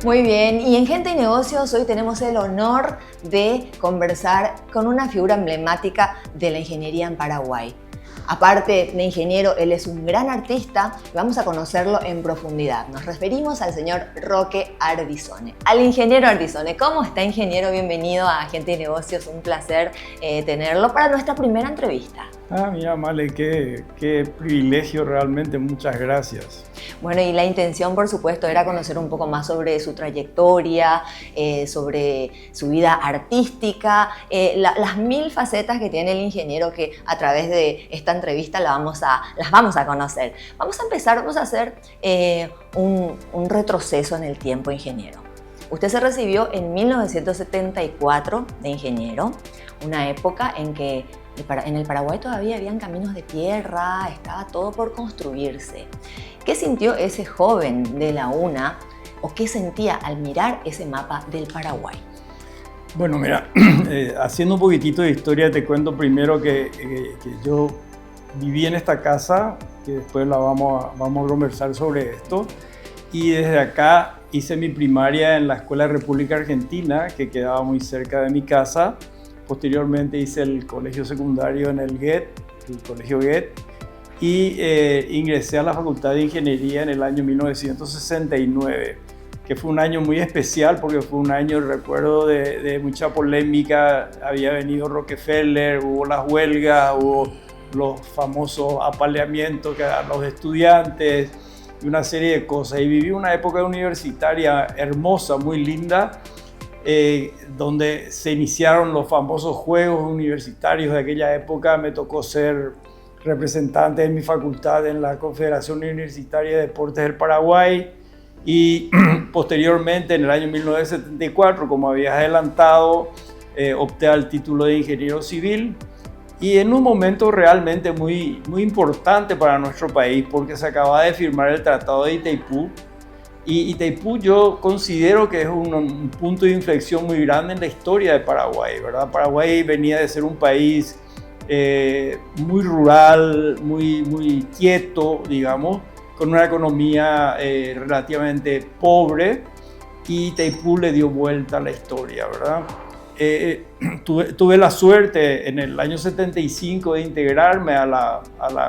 Muy bien, y en Gente y Negocios hoy tenemos el honor de conversar con una figura emblemática de la ingeniería en Paraguay. Aparte de ingeniero, él es un gran artista y vamos a conocerlo en profundidad. Nos referimos al señor Roque Ardizone, al ingeniero Ardizone. ¿Cómo está, ingeniero? Bienvenido a Gente y Negocios, un placer tenerlo para nuestra primera entrevista. Mira, Male, qué privilegio realmente, muchas gracias. Bueno, y la intención, por supuesto, era conocer un poco más sobre su trayectoria, sobre su vida artística, las mil facetas que tiene el ingeniero que a través de esta entrevista las vamos a conocer. Vamos a empezar, vamos a hacer un retroceso en el tiempo, ingeniero. Usted se recibió en 1974 de ingeniero, una época en que en el Paraguay todavía habían caminos de tierra, estaba todo por construirse. ¿Qué sintió ese joven de la UNA o qué sentía al mirar ese mapa del Paraguay? Bueno, mira, haciendo un poquitito de historia, te cuento primero que yo viví en esta casa, que después vamos a conversar sobre esto, y desde acá hice mi primaria en la Escuela de República Argentina, que quedaba muy cerca de mi casa. Posteriormente hice el colegio secundario en el colegio Goethe, y ingresé a la Facultad de Ingeniería en el año 1969, que fue un año muy especial porque fue un año, recuerdo, de mucha polémica. Había venido Rockefeller, hubo las huelgas, hubo los famosos apaleamientos que dan los estudiantes y una serie de cosas. Y viví una época universitaria hermosa, muy linda, donde se iniciaron los famosos Juegos Universitarios de aquella época. Me tocó ser representante de mi facultad en la Confederación Universitaria de Deportes del Paraguay, y posteriormente en el año 1974, como habías adelantado, opté al título de ingeniero civil, y en un momento realmente muy importante para nuestro país, porque se acaba de firmar el Tratado de Itaipú. Y Itaipú yo considero que es un punto de inflexión muy grande en la historia de Paraguay, ¿verdad? Paraguay venía de ser un país muy rural, muy quieto, digamos, con una economía relativamente pobre, y Itaipú le dio vuelta a la historia, ¿verdad? Tuve la suerte en el año 75 de integrarme a la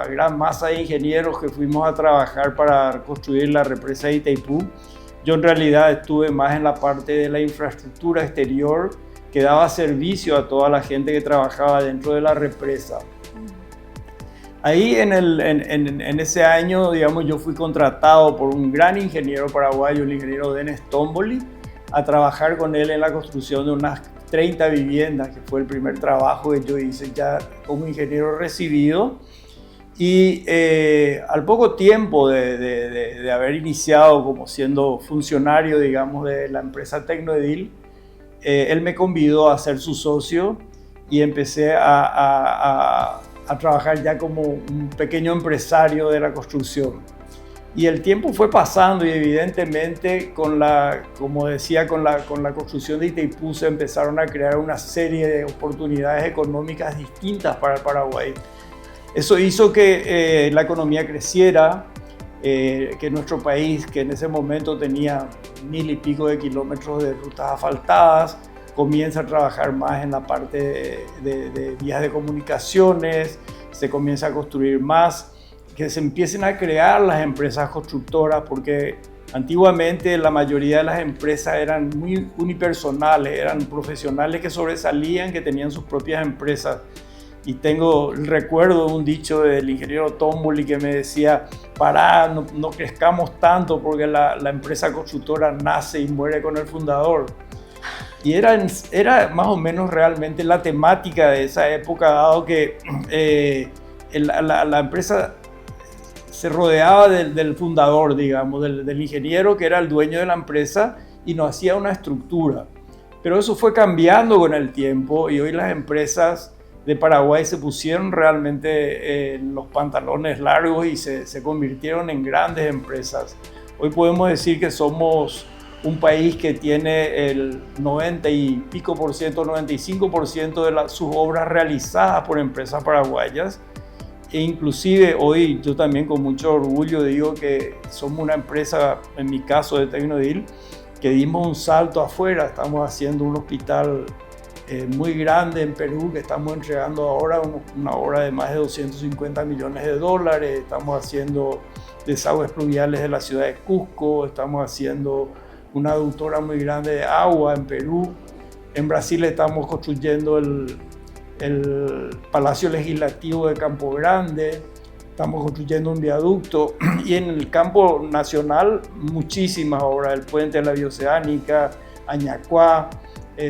gran masa de ingenieros que fuimos a trabajar para construir la represa de Itaipú. Yo en realidad estuve más en la parte de la infraestructura exterior, que daba servicio a toda la gente que trabajaba dentro de la represa. Ahí en ese año, digamos, yo fui contratado por un gran ingeniero paraguayo, el ingeniero Denis Tomboli, a trabajar con él en la construcción de unas 30 viviendas, que fue el primer trabajo que yo hice ya como ingeniero recibido. Y al poco tiempo de haber iniciado como siendo funcionario, digamos, de la empresa Tecnoedil, él me convidó a ser su socio, y empecé a trabajar ya como un pequeño empresario de la construcción. Y el tiempo fue pasando, y evidentemente como decía, con la construcción de Itaipú se empezaron a crear una serie de oportunidades económicas distintas para el Paraguay. Eso hizo que la economía creciera, que nuestro país, que en ese momento tenía 1000 y pico de kilómetros de rutas asfaltadas, comienza a trabajar más en la parte de vías de comunicaciones, se comienza a construir más, que se empiecen a crear las empresas constructoras, porque antiguamente la mayoría de las empresas eran muy unipersonales, eran profesionales que sobresalían, que tenían sus propias empresas. Y tengo el recuerdo de un dicho del ingeniero Tomboli que me decía: pará, no crezcamos tanto, porque la empresa constructora nace y muere con el fundador. Y era más o menos realmente la temática de esa época, dado que la empresa se rodeaba del fundador, digamos, del ingeniero que era el dueño de la empresa, y no hacía una estructura. Pero eso fue cambiando con el tiempo, y hoy las empresas de Paraguay se pusieron realmente los pantalones largos y se convirtieron en grandes empresas. Hoy podemos decir que somos un país que tiene el 90 y pico por ciento, 95% de sus obras realizadas por empresas paraguayas. E inclusive hoy yo también con mucho orgullo digo que somos una empresa, en mi caso de Tecnoedil, que dimos un salto afuera. Estamos haciendo un hospital muy grande en Perú que estamos entregando ahora, una obra de más de 250 millones de dólares. Estamos haciendo desagües pluviales de la ciudad de Cusco, estamos haciendo una aductora muy grande de agua en Perú. En Brasil estamos construyendo el Palacio Legislativo de Campo Grande, estamos construyendo un viaducto, y en el campo nacional muchísimas obras: el puente de la Bioceánica, Añacuá,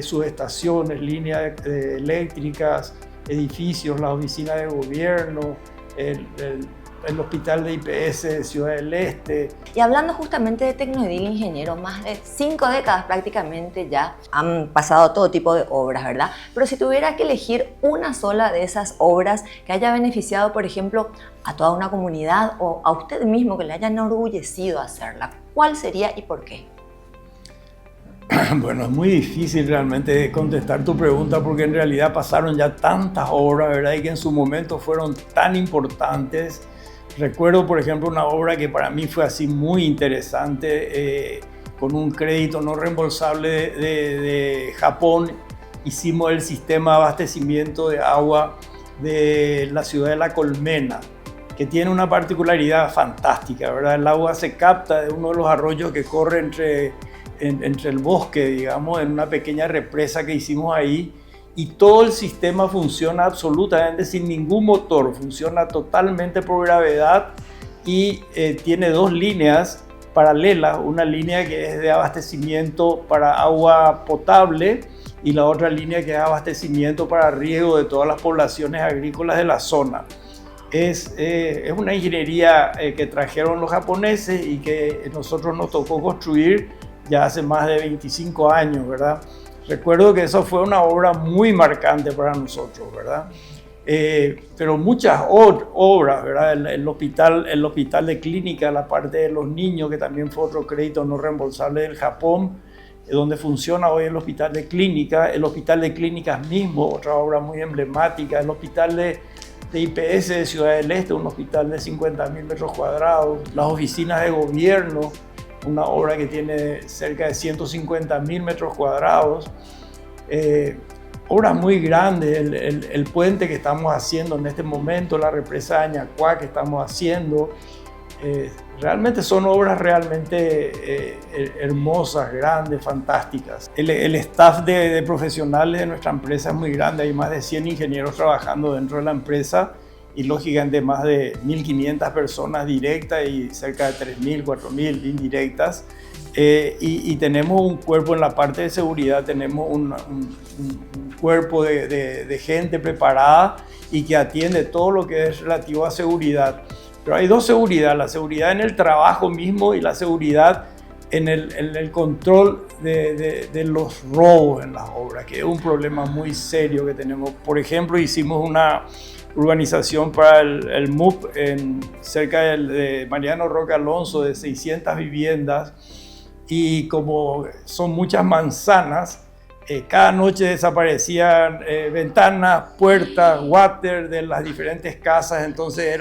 subestaciones, líneas eléctricas, edificios, las oficinas de gobierno, el hospital de IPS de Ciudad del Este. Y hablando justamente de Tecnoedil, ingeniero, más de 5 décadas prácticamente ya han pasado todo tipo de obras, ¿verdad? Pero si tuviera que elegir una sola de esas obras que haya beneficiado, por ejemplo, a toda una comunidad o a usted mismo, que le haya enorgullecido hacerla, ¿cuál sería y por qué? Bueno, es muy difícil realmente contestar tu pregunta, porque en realidad pasaron ya tantas obras, ¿verdad? Y que en su momento fueron tan importantes. Recuerdo, por ejemplo, una obra que para mí fue así muy interesante, con un crédito no reembolsable de Japón. Hicimos el sistema de abastecimiento de agua de la ciudad de La Colmena, que tiene una particularidad fantástica, ¿verdad? El agua se capta de uno de los arroyos que corre entre el bosque, digamos, en una pequeña represa que hicimos ahí, y todo el sistema funciona absolutamente sin ningún motor, funciona totalmente por gravedad, y tiene 2 líneas paralelas, una línea que es de abastecimiento para agua potable y la otra línea que es abastecimiento para riego de todas las poblaciones agrícolas de la zona. Es una ingeniería que trajeron los japoneses y que nosotros nos tocó construir ya hace más de 25 años, ¿verdad? Recuerdo que eso fue una obra muy marcante para nosotros, ¿verdad? Pero muchas obras, ¿verdad? El hospital de clínica, la parte de los niños, que también fue otro crédito no reembolsable del Japón, donde funciona hoy el hospital de clínicas mismo, otra obra muy emblemática, el hospital de IPS de Ciudad del Este, un hospital de 50.000 metros cuadrados, las oficinas de gobierno, una obra que tiene cerca de 150.000 metros cuadrados, obras muy grandes, el puente que estamos haciendo en este momento, la represa de Añacuá que estamos haciendo, realmente son obras realmente hermosas, grandes, fantásticas. El staff de profesionales de nuestra empresa es muy grande, hay más de 100 ingenieros trabajando dentro de la empresa, y lógicamente más de 1.500 personas directas y cerca de 3.000, 4.000 indirectas. Y tenemos un cuerpo en la parte de seguridad, tenemos un cuerpo de gente preparada y que atiende todo lo que es relativo a seguridad. Pero hay 2 seguridades: la seguridad en el trabajo mismo y la seguridad en el control de los robos en las obras, que es un problema muy serio que tenemos. Por ejemplo, hicimos una urbanización para el MUP cerca de Mariano Roque Alonso, de 600 viviendas, y como son muchas manzanas, cada noche desaparecían ventanas, puertas, water de las diferentes casas. Entonces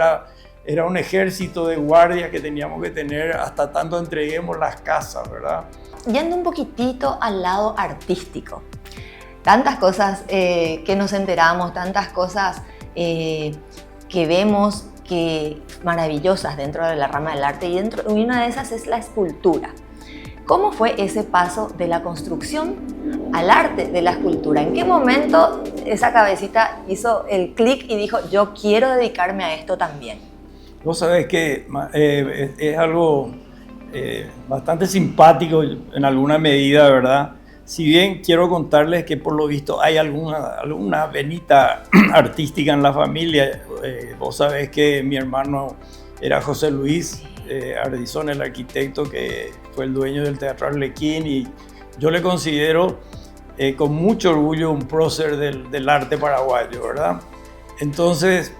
era un ejército de guardias que teníamos que tener hasta tanto entreguemos las casas, ¿verdad? Yendo un poquitito al lado artístico, tantas cosas que nos enteramos, tantas cosas que vemos que maravillosas dentro de la rama del arte, y una de esas es la escultura. ¿Cómo fue ese paso de la construcción al arte de la escultura? ¿En qué momento esa cabecita hizo el clic y dijo, yo quiero dedicarme a esto también? Vos sabés que es algo bastante simpático en alguna medida, ¿verdad? Si bien quiero contarles que por lo visto hay alguna venita artística en la familia. Vos sabés que mi hermano era José Luis Ardizón, el arquitecto que fue el dueño del Teatro Arlequín, y yo le considero con mucho orgullo un prócer del arte paraguayo, ¿verdad? Entonces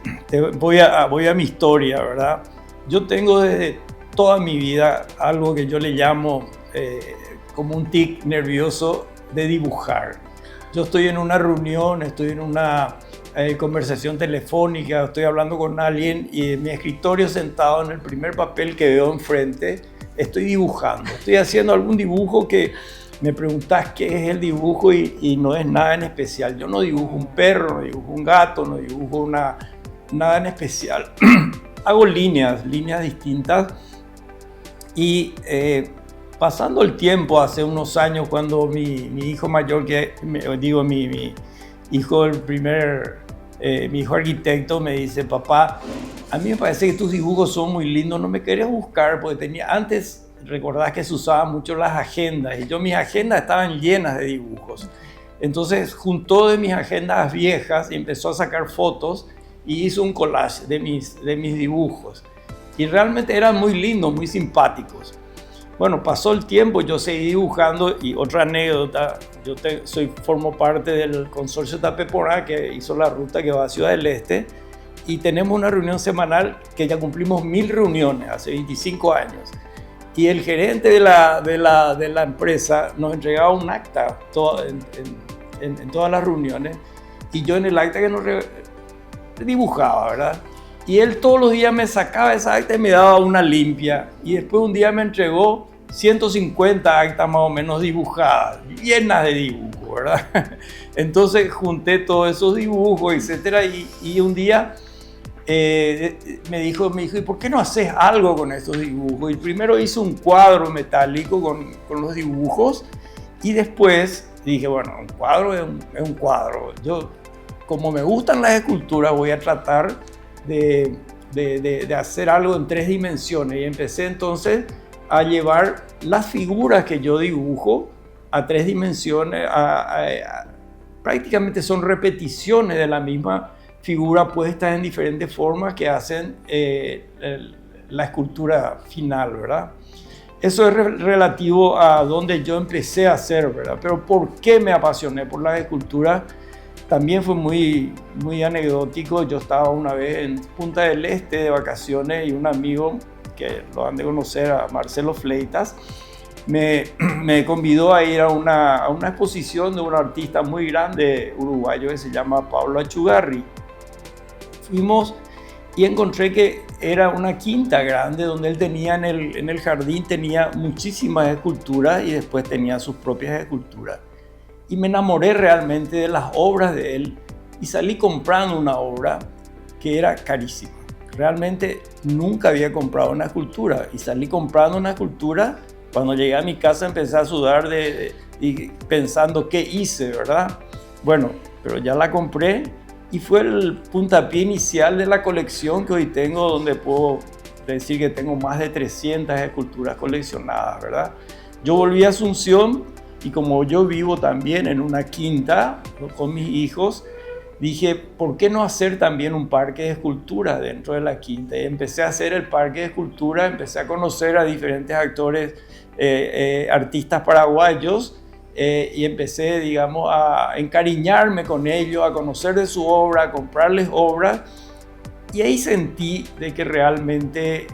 voy a mi historia, ¿verdad? Yo tengo desde toda mi vida algo que yo le llamo como un tic nervioso de dibujar. Yo estoy en una reunión, estoy en una conversación telefónica, estoy hablando con alguien, y en mi escritorio, sentado en el primer papel que veo enfrente, estoy dibujando, estoy haciendo algún dibujo que me preguntás qué es el dibujo y no es nada en especial. Yo no dibujo un perro, no dibujo un gato, no dibujo nada en especial. Hago líneas distintas y pasando el tiempo, hace unos años, cuando mi hijo mayor, mi hijo mi hijo arquitecto me dice, papá, a mí me parece que tus dibujos son muy lindos, no me querés buscar, porque antes recordás que se usaban mucho las agendas y mis agendas estaban llenas de dibujos. Entonces juntó de mis agendas viejas y empezó a sacar fotos y hizo un collage de mis dibujos. Y realmente eran muy lindos, muy simpáticos. Bueno, pasó el tiempo, yo seguí dibujando y otra anécdota, yo formo parte del consorcio Tapeporá que hizo la ruta que va a Ciudad del Este y tenemos una reunión semanal que ya cumplimos 1000 reuniones hace 25 años. Y el gerente de la empresa nos entregaba un acta en todas las reuniones y yo en el acta que nos dibujaba, ¿verdad? Y él todos los días me sacaba esa acta y me daba una limpia. Y después un día me entregó 150 actas más o menos dibujadas, llenas de dibujos, ¿verdad? Entonces junté todos esos dibujos, etcétera, y un día me dijo, ¿y por qué no haces algo con estos dibujos? Y primero hice un cuadro metálico con los dibujos y después dije, bueno, un cuadro es un cuadro. Yo, como me gustan las esculturas, voy a tratar de hacer algo en 3 dimensiones. Y empecé entonces a llevar las figuras que yo dibujo a 3 dimensiones. Prácticamente son repeticiones de la misma figura puestas en diferentes formas que hacen la escultura final, ¿verdad? Eso es relativo a donde yo empecé a hacer, ¿verdad? Pero ¿por qué me apasioné por las esculturas? También fue muy anecdótico. Yo estaba una vez en Punta del Este de vacaciones y un amigo que lo han de conocer, a Marcelo Fleitas, me convidó a ir a una exposición de un artista muy grande uruguayo que se llama Pablo Achugarri. Fuimos y encontré que era una quinta grande donde él tenía en el jardín tenía muchísimas esculturas y después tenía sus propias esculturas. Y me enamoré realmente de las obras de él y salí comprando una obra que era carísima. Realmente nunca había comprado una escultura y salí comprando una escultura. Cuando llegué a mi casa empecé a sudar y pensando qué hice, ¿verdad? Bueno, pero ya la compré y fue el puntapié inicial de la colección que hoy tengo, donde puedo decir que tengo más de 300 esculturas coleccionadas, ¿verdad? Yo volví a Asunción y como yo vivo también en una quinta con mis hijos, dije, ¿por qué no hacer también un parque de escultura dentro de la quinta? Y empecé a hacer el parque de escultura, empecé a conocer a diferentes actores, artistas paraguayos, y empecé, digamos, a encariñarme con ellos, a conocer de su obra, a comprarles obras. Y ahí sentí de que realmente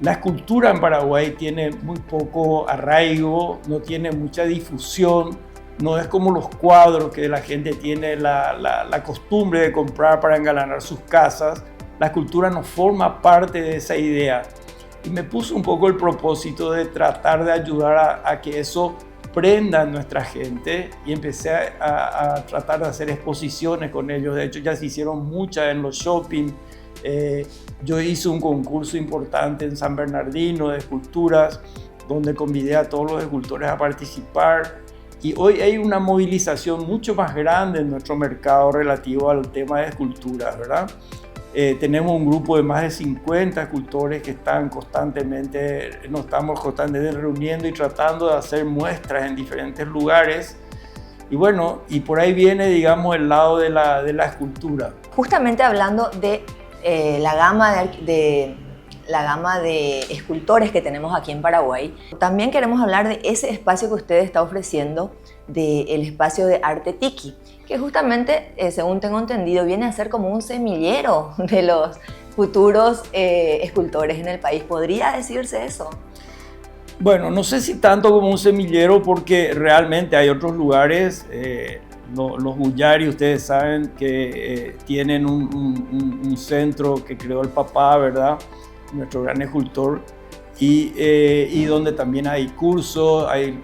la escultura en Paraguay tiene muy poco arraigo, no tiene mucha difusión, no es como los cuadros que la gente tiene la costumbre de comprar para engalanar sus casas. La escultura no forma parte de esa idea. Y me puse un poco el propósito de tratar de ayudar a que eso prenda en nuestra gente y empecé a tratar de hacer exposiciones con ellos. De hecho, ya se hicieron muchas en los shopping. Yo hice un concurso importante en San Bernardino de esculturas, donde convidé a todos los escultores a participar. Y hoy hay una movilización mucho más grande en nuestro mercado relativo al tema de esculturas, ¿verdad? Tenemos un grupo de más de 50 escultores que nos estamos constantemente reuniendo y tratando de hacer muestras en diferentes lugares. Y bueno, y por ahí viene, digamos, el lado de la escultura. Justamente hablando de la gama de escultores que tenemos aquí en Paraguay, también queremos hablar de ese espacio que usted está ofreciendo, del espacio de arte tiki, que justamente, según tengo entendido, viene a ser como un semillero de los futuros escultores en el país. ¿Podría decirse eso? Bueno, no sé si tanto como un semillero, porque realmente hay otros lugares. Los Bullari, ustedes saben que tienen un centro que creó el papá, ¿verdad? Nuestro gran escultor. y donde también hay cursos en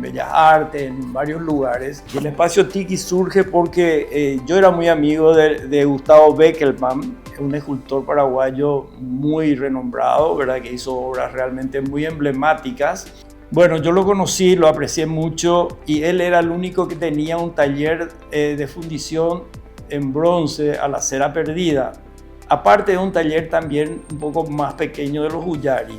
Bellas Artes, en varios lugares. Y el espacio Tiki surge porque yo era muy amigo de Gustavo Beckelman, un escultor paraguayo muy renombrado, ¿verdad? Que hizo obras realmente muy emblemáticas. Bueno, yo lo conocí, lo aprecié mucho y él era el único que tenía un taller de fundición en bronce a la cera perdida, aparte de un taller también un poco más pequeño de los Ullari.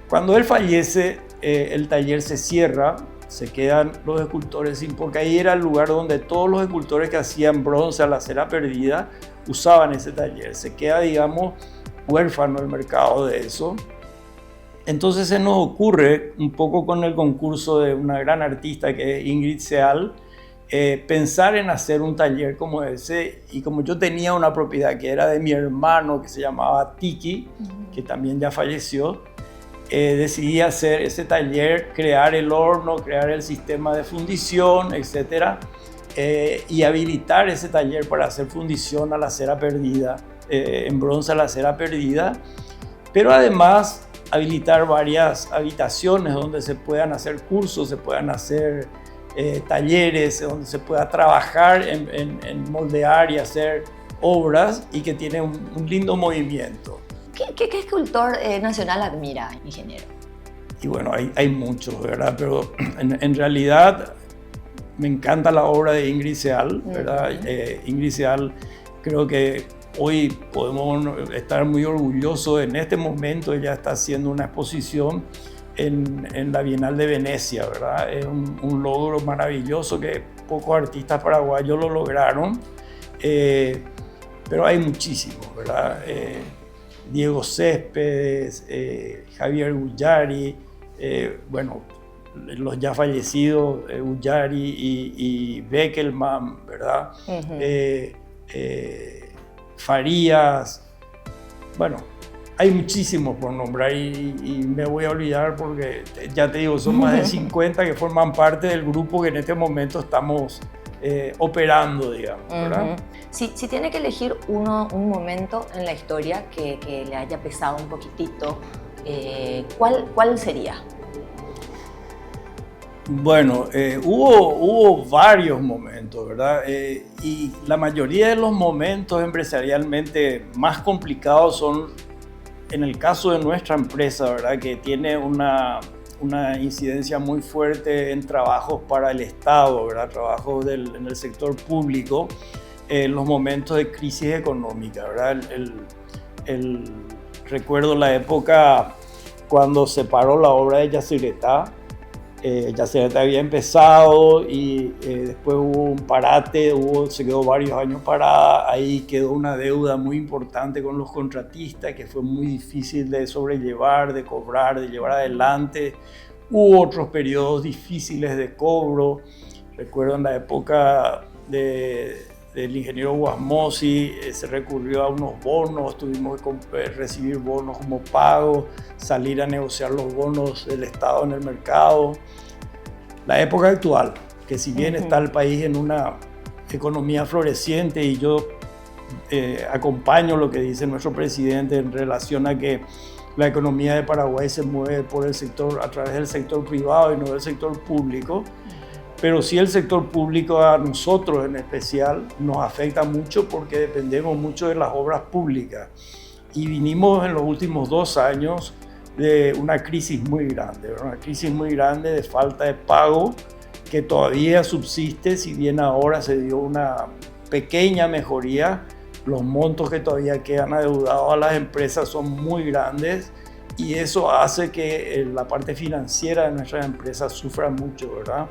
Cuando él fallece, el taller se cierra, se quedan los escultores, porque ahí era el lugar donde todos los escultores que hacían bronce a la cera perdida usaban ese taller. Se queda, digamos, huérfano el mercado de eso. Entonces se nos ocurre, un poco con el concurso de una gran artista que es Ingrid Seal, pensar en hacer un taller como ese. Y como yo tenía una propiedad que era de mi hermano, que se llamaba Tiki, que también ya falleció, decidí hacer ese taller, crear el horno, crear el sistema de fundición, etc. Y habilitar ese taller para hacer fundición a la cera perdida, en bronce a la cera perdida, pero además habilitar varias habitaciones donde se puedan hacer cursos, se puedan hacer talleres, donde se pueda trabajar en moldear y hacer obras y que tiene un lindo movimiento. ¿Qué escultor nacional admira, ingeniero? Y bueno, hay muchos, ¿verdad? Pero en realidad me encanta la obra de Ingrid Seal, ¿verdad? Ingrid Seal, creo que hoy podemos estar muy orgullosos. En este momento ella está haciendo una exposición en la Bienal de Venecia, ¿verdad? Es un logro maravilloso que pocos artistas paraguayos lo lograron, pero hay muchísimos, ¿verdad? Diego Céspedes, Javier Ullari, bueno, los ya fallecidos Ullari y Beckelman, ¿verdad? Farías, bueno, hay muchísimos por nombrar y me voy a olvidar porque ya te digo, son más de 50 que forman parte del grupo que en este momento estamos operando, digamos, ¿verdad? Si tiene que elegir un momento en la historia que le haya pesado un poquitito, ¿cuál sería? Bueno, hubo varios momentos, ¿verdad? Y la mayoría de los momentos empresarialmente más complicados son, en el caso de nuestra empresa, ¿verdad? Que tiene una incidencia muy fuerte en trabajos para el Estado, ¿verdad? Trabajos en el sector público, los momentos de crisis económica, ¿verdad? Recuerdo la época cuando se paró la obra de Yacyretá. Yacyretá había empezado y después hubo un parate, se quedó varios años parada, ahí quedó una deuda muy importante con los contratistas que fue muy difícil de sobrellevar, de cobrar, de llevar adelante. Hubo otros periodos difíciles de cobro. Recuerdo en la época del ingeniero Guasmosi, se recurrió a unos bonos, tuvimos que recibir bonos como pago, salir a negociar los bonos del Estado en el mercado. La época actual, que si bien está el país en una economía floreciente y yo acompaño lo que dice nuestro presidente en relación a que la economía de Paraguay se mueve por el sector, a través del sector privado y no del sector público, pero sí el sector público a nosotros en especial nos afecta mucho porque dependemos mucho de las obras públicas y vinimos en los últimos 2 años de una crisis muy grande, de falta de pago que todavía subsiste, si bien ahora se dio una pequeña mejoría. Los montos que todavía quedan adeudados a las empresas son muy grandes y eso hace que la parte financiera de nuestras empresas sufra mucho, ¿verdad?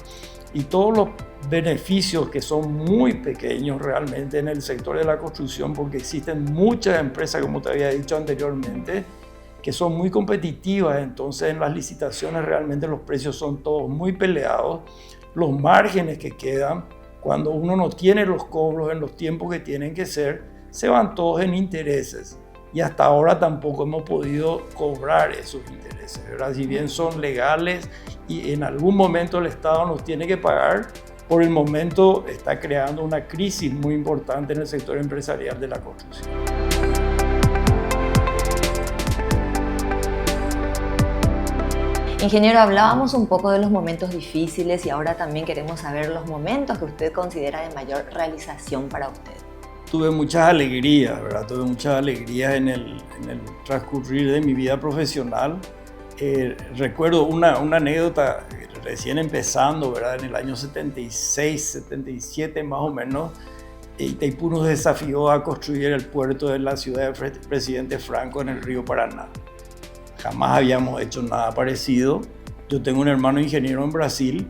Y todos los beneficios que son muy pequeños realmente en el sector de la construcción, porque existen muchas empresas, como te había dicho anteriormente, que son muy competitivas, entonces en las licitaciones realmente los precios son todos muy peleados, los márgenes que quedan, cuando uno no tiene los cobros en los tiempos que tienen que ser, se van todos en intereses y hasta ahora tampoco hemos podido cobrar esos intereses, ¿verdad? Si bien son legales y en algún momento el Estado nos tiene que pagar, por el momento está creando una crisis muy importante en el sector empresarial de la construcción. Ingeniero, hablábamos un poco de los momentos difíciles y ahora también queremos saber los momentos que usted considera de mayor realización para usted. Tuve muchas alegrías, ¿verdad? Tuve muchas alegrías en el transcurrir de mi vida profesional. Recuerdo una anécdota recién empezando, ¿verdad? En el año 76, 77 más o menos, Itaipú nos desafió a construir el puerto de la ciudad del presidente Franco en el río Paraná. Jamás habíamos hecho nada parecido. Yo tengo un hermano ingeniero en Brasil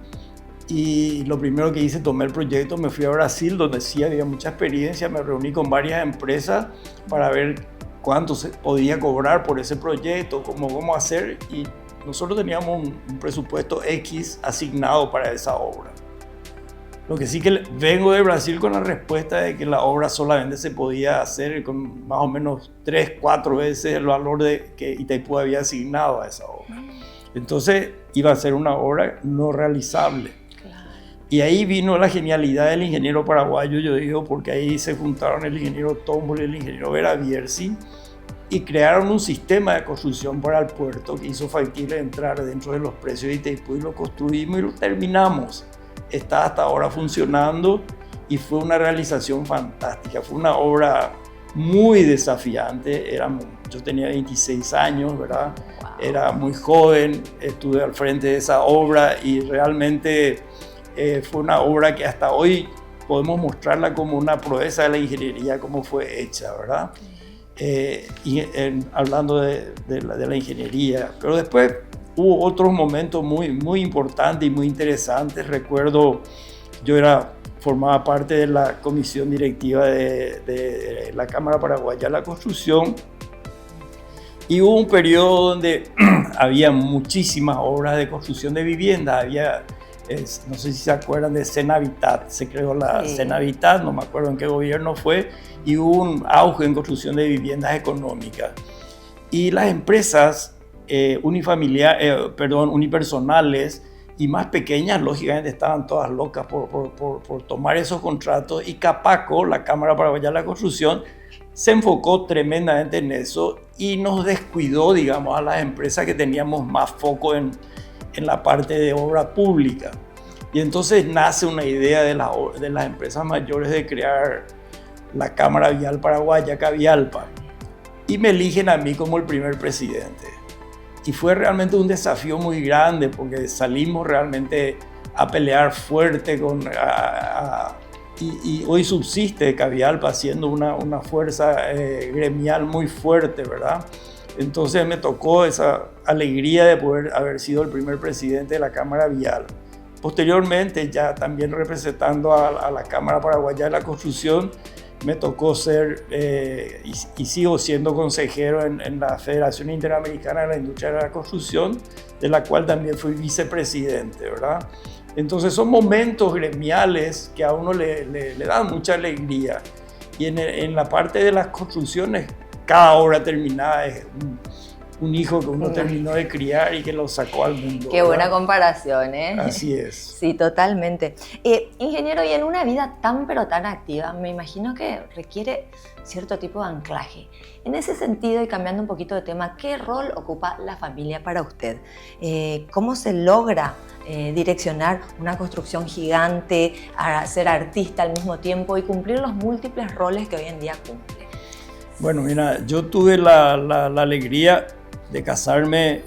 y lo primero que hice, tomé el proyecto, me fui a Brasil, donde sí había mucha experiencia, me reuní con varias empresas para ver cuánto se podía cobrar por ese proyecto, cómo hacer, y nosotros teníamos un presupuesto X asignado para esa obra. Lo que sí que vengo de Brasil con la respuesta de que la obra solamente se podía hacer con más o menos 3-4 veces el valor que Itaipú había asignado a esa obra. Entonces iba a ser una obra no realizable. Y ahí vino la genialidad del ingeniero paraguayo, yo digo, porque ahí se juntaron el ingeniero Tombol y el ingeniero Vera Bierzi y crearon un sistema de construcción para el puerto que hizo factible entrar dentro de los precios de Itaipú, y lo construimos y lo terminamos. Está hasta ahora funcionando y fue una realización fantástica. Fue una obra muy desafiante. Yo tenía 26 años, ¿verdad? Wow. Era muy joven, estuve al frente de esa obra y realmente fue una obra que hasta hoy podemos mostrarla como una proeza de la ingeniería, como fue hecha, ¿verdad? Hablando de la ingeniería. Pero después hubo otros momentos muy importantes y muy interesantes. Recuerdo, yo formaba parte de la comisión directiva de la Cámara Paraguaya de la Construcción, y hubo un periodo donde había muchísimas obras de construcción de viviendas. No sé si se acuerdan de Senavitat, se creó la Senavitat, no me acuerdo en qué gobierno fue, y hubo un auge en construcción de viviendas económicas. Y las empresas unipersonales y más pequeñas, lógicamente, estaban todas locas por tomar esos contratos, y Capaco, la Cámara Paraguaya de la Construcción, se enfocó tremendamente en eso y nos descuidó, digamos, a las empresas que teníamos más foco en la parte de obra pública. Y entonces nace una idea de las empresas mayores de crear la Cámara Vial Paraguaya, Cavialpa, y me eligen a mí como el primer presidente. Y fue realmente un desafío muy grande, porque salimos realmente a pelear fuerte y hoy subsiste Cavialpa siendo una fuerza gremial muy fuerte, ¿verdad? Entonces me tocó esa alegría de poder haber sido el primer presidente de la Cámara Vial. Posteriormente, ya también representando a la Cámara Paraguaya de la Construcción, me tocó ser y sigo siendo consejero en la Federación Interamericana de la Industria de la Construcción, de la cual también fui vicepresidente, ¿verdad? Entonces son momentos gremiales que a uno le dan mucha alegría. Y en la parte de las construcciones, cada obra terminada es un hijo que uno terminó de criar y que lo sacó al mundo. Qué buena comparación, ¿eh? Así es. Sí, totalmente. Ingeniero, y en una vida tan pero tan activa, me imagino que requiere cierto tipo de anclaje. En ese sentido, y cambiando un poquito de tema, ¿qué rol ocupa la familia para usted? ¿Cómo se logra direccionar una construcción gigante, a ser artista al mismo tiempo y cumplir los múltiples roles que hoy en día cumple? Bueno, mira, yo tuve la alegría de casarme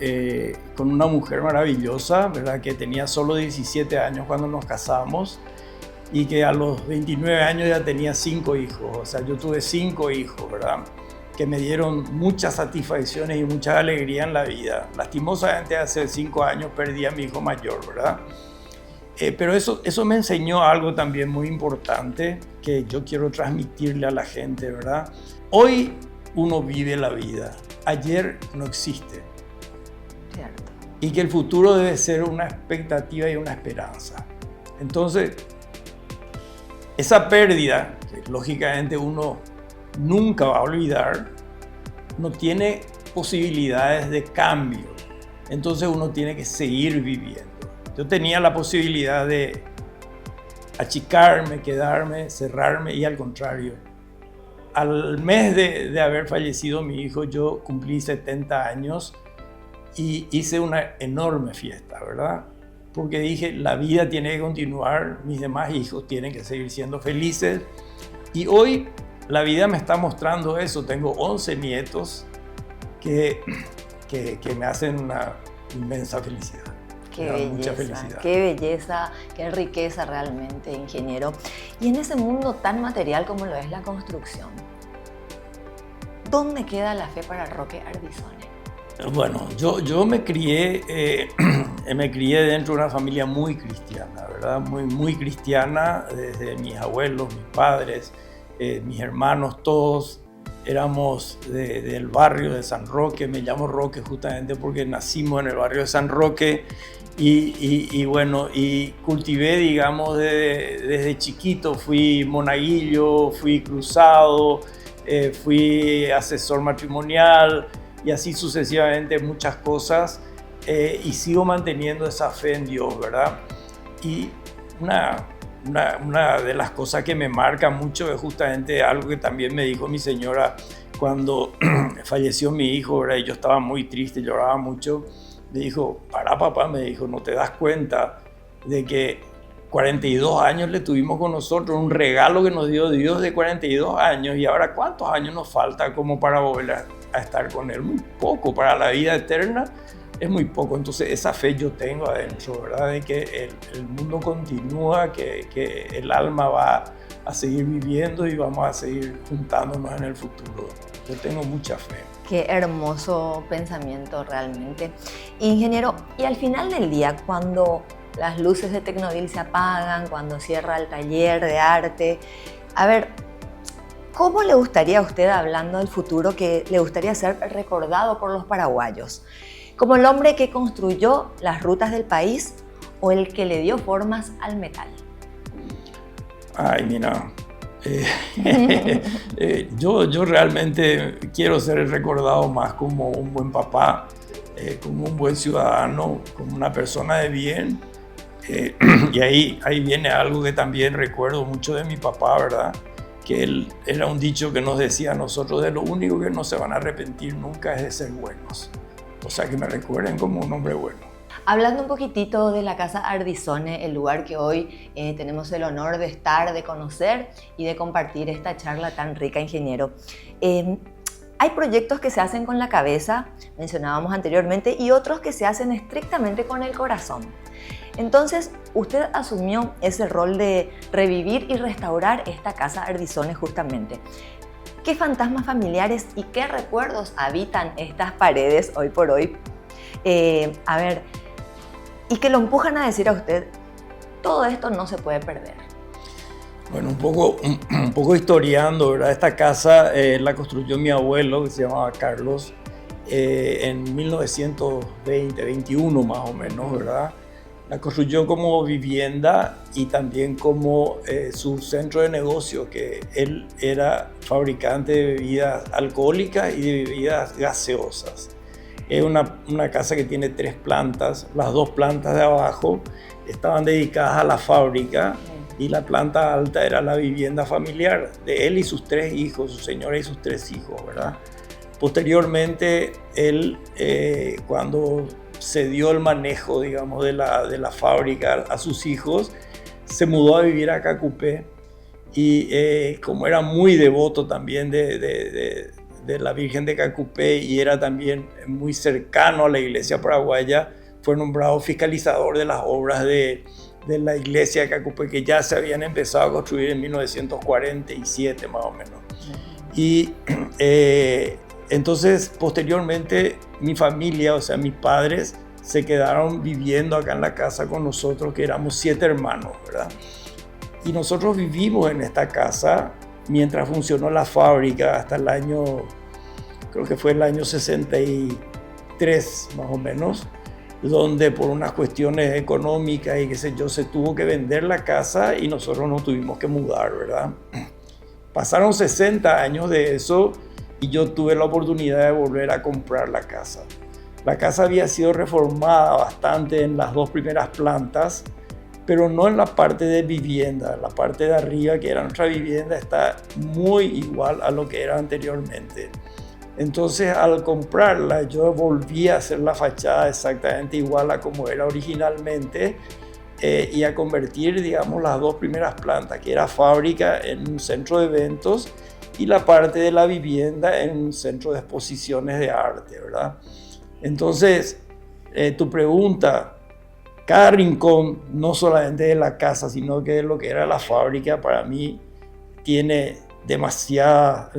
con una mujer maravillosa, ¿verdad? Que tenía solo 17 años cuando nos casamos, y que a los 29 años ya tenía 5 hijos. O sea, yo tuve 5 hijos, ¿verdad? Que me dieron muchas satisfacciones y mucha alegría en la vida. Lastimosamente, hace 5 años perdí a mi hijo mayor, ¿verdad? Pero eso me enseñó algo también muy importante que yo quiero transmitirle a la gente, ¿verdad? Hoy uno vive la vida, ayer no existe. Cierto. Y que el futuro debe ser una expectativa y una esperanza. Entonces, esa pérdida, que lógicamente uno nunca va a olvidar, no tiene posibilidades de cambio. Entonces uno tiene que seguir viviendo. Yo tenía la posibilidad de achicarme, quedarme, cerrarme, y al contrario. Al mes de haber fallecido mi hijo, yo cumplí 70 años y hice una enorme fiesta, ¿verdad? Porque dije, la vida tiene que continuar, mis demás hijos tienen que seguir siendo felices. Y hoy la vida me está mostrando eso. Tengo 11 nietos que me hacen una inmensa felicidad. Qué belleza, qué belleza, qué riqueza realmente, ingeniero. Y en ese mundo tan material como lo es la construcción, ¿dónde queda la fe para Roque Ardisone? Bueno, yo me crié dentro de una familia muy cristiana, ¿verdad? Muy cristiana, desde mis abuelos, mis padres, mis hermanos, todos éramos del barrio de San Roque. Me llamo Roque justamente porque nacimos en el barrio de San Roque y bueno, y cultivé, digamos, desde chiquito. Fui monaguillo, fui cruzado, fui asesor matrimonial y así sucesivamente muchas cosas, y sigo manteniendo esa fe en Dios, ¿verdad? Y una de las cosas que me marca mucho es justamente algo que también me dijo mi señora cuando falleció mi hijo, ¿verdad? Y yo estaba muy triste, lloraba mucho. Me dijo, para papá, me dijo, ¿no te das cuenta de que 42 años le tuvimos con nosotros, un regalo que nos dio Dios de 42 años, y ahora cuántos años nos falta como para volver a estar con Él? Muy poco, para la vida eterna es muy poco. Entonces esa fe yo tengo adentro, ¿verdad? De que el mundo continúa, que el alma va a seguir viviendo y vamos a seguir juntándonos en el futuro. Yo tengo mucha fe. Qué hermoso pensamiento realmente. Ingeniero, y al final del día, cuando las luces de Tecnovil se apagan, cuando cierra el taller de arte, a ver, ¿cómo le gustaría a usted, hablando del futuro, que le gustaría ser recordado por los paraguayos? ¿Como el hombre que construyó las rutas del país o el que le dio formas al metal? Ay, mira, yo realmente quiero ser recordado más como un buen papá, como un buen ciudadano, como una persona de bien. Y ahí viene algo que también recuerdo mucho de mi papá, ¿verdad? Que él era un dicho que nos decía a nosotros: de lo único que no se van a arrepentir nunca es de ser buenos. O sea, que me recuerden como un hombre bueno. Hablando un poquitito de la Casa Ardisone, el lugar que hoy tenemos el honor de estar, de conocer y de compartir esta charla tan rica, ingeniero. Hay proyectos que se hacen con la cabeza, mencionábamos anteriormente, y otros que se hacen estrictamente con el corazón. Entonces, usted asumió ese rol de revivir y restaurar esta Casa Ardisone justamente. ¿Qué fantasmas familiares y qué recuerdos habitan estas paredes hoy por hoy? A ver, y que lo empujan a decir a usted, todo esto no se puede perder. Bueno, un poco historiando, ¿verdad? Esta casa la construyó mi abuelo, que se llamaba Carlos, en 1921 más o menos, ¿verdad? La construyó como vivienda y también como su centro de negocio, que él era fabricante de bebidas alcohólicas y de bebidas gaseosas. Es una casa que tiene 3 plantas. Las 2 plantas de abajo estaban dedicadas a la fábrica y la planta alta era la vivienda familiar de él y sus 3 hijos, su señora y sus 3 hijos, ¿verdad? Posteriormente, él, cuando se dio el manejo, digamos, de la fábrica a sus hijos, se mudó a vivir a Cacupé y como era muy devoto también de la Virgen de Cacupé y era también muy cercano a la iglesia paraguaya, fue nombrado fiscalizador de las obras de la iglesia de Cacupé, que ya se habían empezado a construir en 1947 más o menos. Y entonces, posteriormente, mi familia, o sea, mis padres, se quedaron viviendo acá en la casa con nosotros, que éramos 7 hermanos, ¿verdad? Y nosotros vivimos en esta casa mientras funcionó la fábrica hasta el año, creo que fue el año 63 más o menos, donde por unas cuestiones económicas y qué sé yo, se tuvo que vender la casa y nosotros nos tuvimos que mudar, ¿verdad? Pasaron 60 años de eso y yo tuve la oportunidad de volver a comprar la casa. La casa había sido reformada bastante en las 2 primeras plantas, pero no en la parte de vivienda. La parte de arriba, que era nuestra vivienda, está muy igual a lo que era anteriormente. Entonces, al comprarla, yo volví a hacer la fachada exactamente igual a como era originalmente y a convertir, digamos, las dos primeras plantas, que era fábrica, en un centro de eventos y la parte de la vivienda en un centro de exposiciones de arte, ¿verdad? Entonces, tu pregunta, cada rincón, no solamente de la casa, sino que de lo que era la fábrica, para mí tiene demasiadas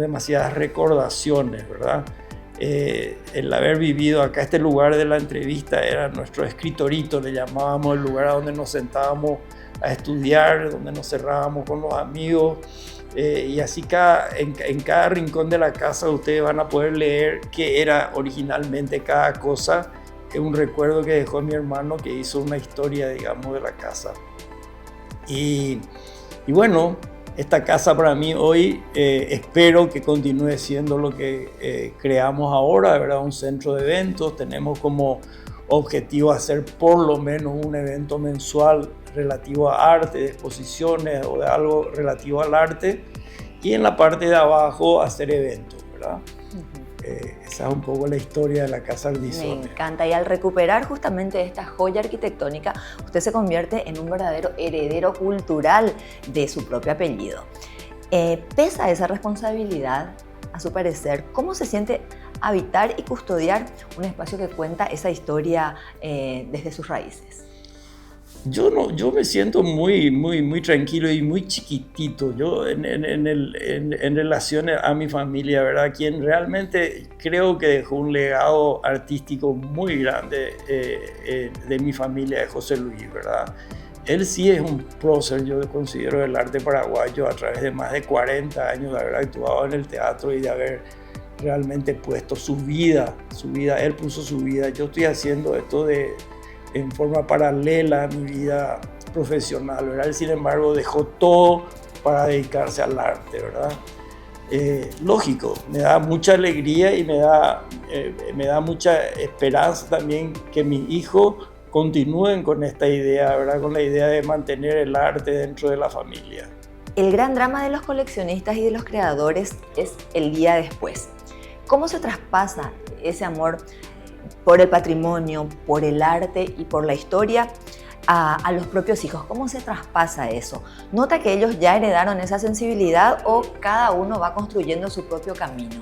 recordaciones, ¿verdad? El haber vivido acá, este lugar de la entrevista era nuestro escritorito, le llamábamos, el lugar a donde nos sentábamos a estudiar, donde nos cerrábamos con los amigos, y así en cada rincón de la casa ustedes van a poder leer qué era originalmente cada cosa. Es un recuerdo que dejó mi hermano, que hizo una historia, digamos, de la casa. Y bueno, esta casa para mí hoy espero que continúe siendo lo que creamos ahora, ¿verdad? Un centro de eventos. Tenemos como objetivo hacer por lo menos un evento mensual relativo a arte, de exposiciones o de algo relativo al arte. Y en la parte de abajo hacer eventos, ¿verdad? Esa es un poco la historia de la Casa Ardisone. Me encanta. Y al recuperar justamente esta joya arquitectónica, usted se convierte en un verdadero heredero cultural de su propio apellido. ¿Pesa esa responsabilidad, a su parecer? ¿Cómo se siente habitar y custodiar un espacio que cuenta esa historia desde sus raíces? Yo me siento muy tranquilo y muy chiquitito. Yo en relación a mi familia, ¿verdad? Quien realmente creo que dejó un legado artístico muy grande de mi familia, de José Luis, ¿verdad? Él sí es un prócer, yo considero, del arte paraguayo a través de más de 40 años de haber actuado en el teatro y de haber realmente puesto su vida. Él puso su vida. Yo estoy haciendo esto en forma paralela a mi vida profesional, ¿verdad? Él, sin embargo, dejó todo para dedicarse al arte, ¿verdad? Lógico, me da mucha alegría y me da mucha esperanza también que mis hijos continúen con esta idea, ¿verdad? Con la idea de mantener el arte dentro de la familia. El gran drama de los coleccionistas y de los creadores es el día después. ¿Cómo se traspasa ese amor por el patrimonio, por el arte y por la historia a los propios hijos? ¿Cómo se traspasa eso? ¿Nota que ellos ya heredaron esa sensibilidad o cada uno va construyendo su propio camino?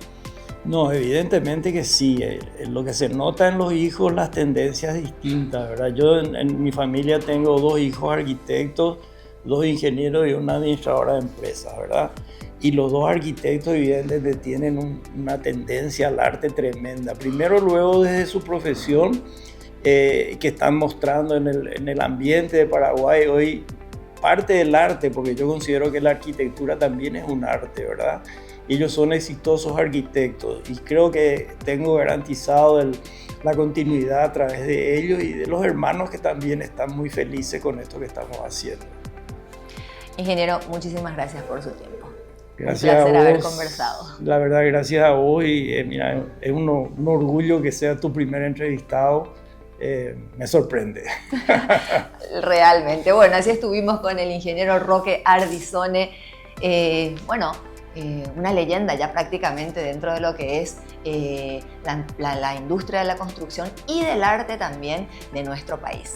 No, evidentemente que sí. Lo que se nota en los hijos, las tendencias distintas, ¿verdad? Yo en mi familia tengo 2 hijos arquitectos, 2 ingenieros y una administradora de empresas, ¿verdad? Y los 2 arquitectos evidentemente tienen una tendencia al arte tremenda. Primero, luego desde su profesión, que están mostrando en el ambiente de Paraguay hoy parte del arte, porque yo considero que la arquitectura también es un arte, ¿verdad? Ellos son exitosos arquitectos y creo que tengo garantizado la continuidad a través de ellos y de los hermanos que también están muy felices con esto que estamos haciendo. Ingeniero, muchísimas gracias por su tiempo. Gracias un placer a vos, haber conversado. La verdad, gracias a vos y mira, es un orgullo que sea tu primer entrevistado. Me sorprende. Realmente. Bueno, así estuvimos con el ingeniero Roque Ardisone. Una leyenda ya prácticamente dentro de lo que es la industria de la construcción y del arte también de nuestro país.